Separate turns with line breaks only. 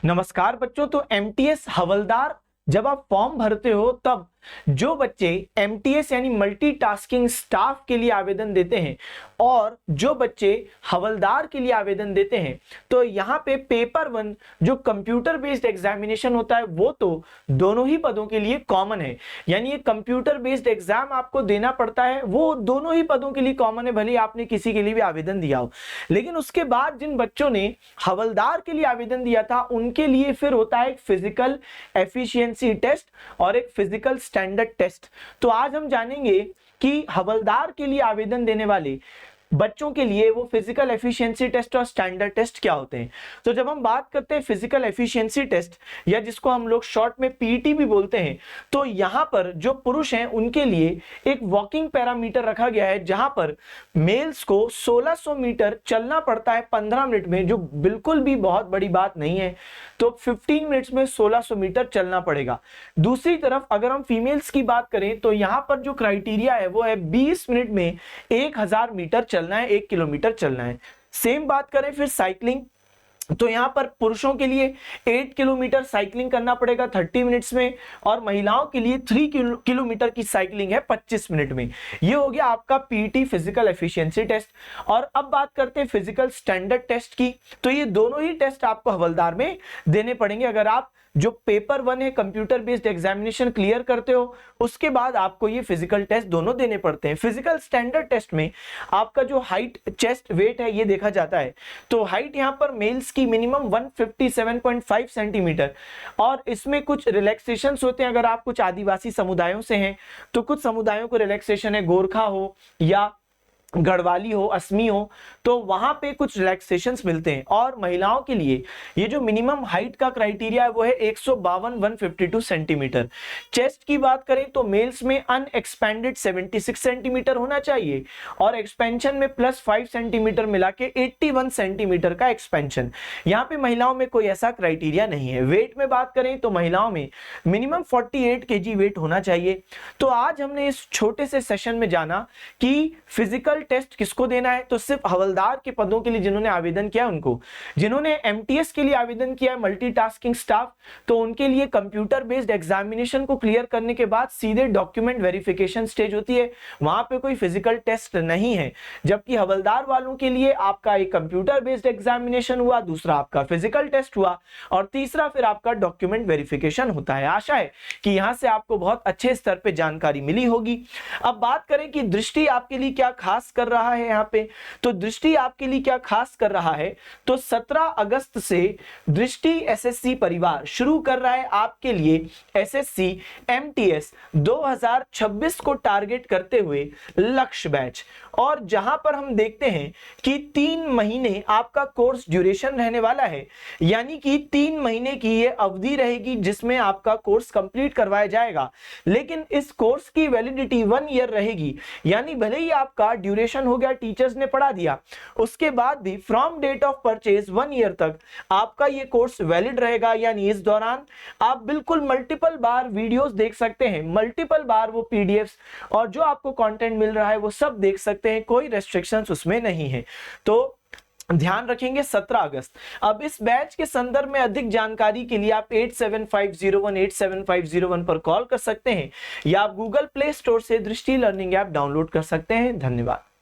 नमस्कार बच्चों। तो एमटीएस हवलदार जब आप फॉर्म भरते हो तब जो बच्चे एमटीएस यानी मल्टीटास्किंग स्टाफ के लिए आवेदन देते हैं और जो बच्चे हवलदार के लिए आवेदन देते हैं, तो यहाँ पे पेपर 1 जो कंप्यूटर बेस्ड एग्जामिनेशन होता है वो तो दोनों ही पदों के लिए कॉमन है। यानी ये कंप्यूटर बेस्ड एग्जाम आपको देना पड़ता है, वो दोनों ही पदों के लिए कॉमन है, भले आपने किसी के लिए भी आवेदन दिया हो। लेकिन उसके बाद जिन बच्चों ने हवलदार के लिए आवेदन दिया था उनके लिए फिर होता है एक फिजिकल एफिशिएंसी टेस्ट और एक फिजिकल स्टैंडर्ड टेस्ट। तो आज हम जानेंगे कि हवलदार के लिए आवेदन देने वाले बच्चों के लिए वो फिजिकल एफिशिएंसी टेस्ट और स्टैंडर्ड टेस्ट क्या होते हैं। तो जब हम बात करते हैं फिजिकल एफिशिएंसी टेस्ट या जिसको हम लोग शॉर्ट में पीटी भी बोलते हैं, तो यहां पर जो पुरुष हैं उनके लिए एक वॉकिंग पैरामीटर रखा गया है जहां पर मेल्स को 1600 मीटर चलना पड़ता है 15 मिनट में, जो बिल्कुल भी बहुत बड़ी बात नहीं है। तो 15 मिनट्स में 1600 मीटर चलना पड़ेगा। दूसरी तरफ अगर हम फीमेल्स की बात करें तो यहां पर जो क्राइटेरिया है वो है 20 मिनट में 1000 मीटर चलना है, 1 किलोमीटर चलना है। सेम बात करें फिर साइकिलिंग, तो यहां पर पुरुषों के लिए 8 किलोमीटर साइकिलिंग करना पड़ेगा 30 मिनट्स में और महिलाओं के लिए 3 किलोमीटर की साइकिलिंग है 25 मिनट में। ये हो गया आपका पीटी फिजिकल एफिशिएंसी टेस्ट। और अब बात करते हैं फिजिकल स्टैंडर्ड टेस्ट की। तो ये दोनों ही टेस्ट आपको हवलदार में देने पड़ेंगे। अगर आप जो पेपर 1 है कंप्यूटर बेस्ड एग्जामिनेशन क्लियर करते हो उसके बाद आपको ये फिजिकल टेस्ट दोनों देने पड़ते हैं। फिजिकल स्टैंडर्ड टेस्ट में आपका जो हाइट, चेस्ट, वेट है ये देखा जाता है। तो हाइट यहां पर मेल्स की मिनिमम 157.5 सेंटीमीटर और इसमें कुछ रिलैक्सेशंस होते हैं। अगर आप कुछ आदिवासी समुदायों से हैं तो कुछ समुदायों को रिलैक्सेशन है, गोरखा हो या गढ़वाली हो, असमी हो, तो वहां पे कुछ रिलैक्सेशंस मिलते हैं। और महिलाओं के लिए ये जो मिनिमम हाइट का क्राइटेरिया है वो है 152 सेंटीमीटर। चेस्ट की बात करें तो मेल्स में अनएक्सपेंडेड 76 सेंटीमीटर होना चाहिए और एक्सपेंशन में +5 सेंटीमीटर मिला के 81 सेंटीमीटर का एक्सपेंशन। यहाँ पे महिलाओं में कोई ऐसा क्राइटेरिया नहीं है। वेट में बात करें तो महिलाओं में मिनिमम 48 केजी वेट होना चाहिए। तो आज हमने इस छोटे से सेशन में जाना कि फिजिकल टेस्ट किसको देना है। तो सिर्फ हवलदार के पदों के लिए जिन्होंने आवेदन किया उनको। जिन्होंने एमटीएस के लिए आवेदन किया है मल्टीटास्किंग स्टाफ, तो उनके लिए कंप्यूटर बेस्ड एग्जामिनेशन को क्लियर करने के बाद सीधे डॉक्यूमेंट वेरिफिकेशन स्टेज होती है, वहां पे कोई फिजिकल टेस्ट नहीं है। जबकि हवलदार वालों के लिए आपका एक कंप्यूटर बेस्ड एग्जामिनेशन हुआ, दूसरा आपका फिजिकल टेस्ट हुआ और तीसरा फिर आपका डॉक्यूमेंट वेरिफिकेशन होता है। आशा है कि यहां से आपको बहुत अच्छे स्तर पे जानकारी मिली होगी। अब बात करें कि दृष्टि आपके लिए क्या खास कर रहा है यहाँ पे, तो दृष्टि आपके लिए क्या खास कर रहा है, तो 17 अगस्त से दृष्टि एसएससी परिवार शुरू कर रहा है आपके लिए एसएससी एमटीएस 2026 को टारगेट करते हुए लक्ष्य बैच। और जहां पर हम देखते हैं कि 3 महीने आपका कोर्स ड्यूरेशन रहने वाला है, यानी कि 3 महीने की ये अवधि रहेगी जिसमें आपका कोर्स कंप्लीट करवाया जाएगा। लेकिन इस कोर्स की वैलिडिटी 1 ईयर रहेगी, यानी भले ही आपका ड्यूरेशन हो गया, टीचर्स ने पढ़ा दिया, उसके बाद भी from date of purchase 1 year तक आपका ये कोर्स वैलिड रहेगा। यानी इस दौरान आप बिल्कुल मल्टीपल बार वीडियोस देख सकते हैं, मल्टीपल बार वो पीडीएफ्स और जो आपको कंटेंट मिल रहा है वो सब देख सकते हैं, कोई रेस्ट्रिक्शंस उसमें नहीं है। तो ध्यान रखेंगे 17 अगस्त। अब इस बैच के संदर्भ में अधिक जानकारी के लिए आप 8750187501 पर कॉल कर सकते हैं या आप गूगल प्ले स्टोर से दृष्टि लर्निंग ऐप डाउनलोड कर सकते हैं। धन्यवाद।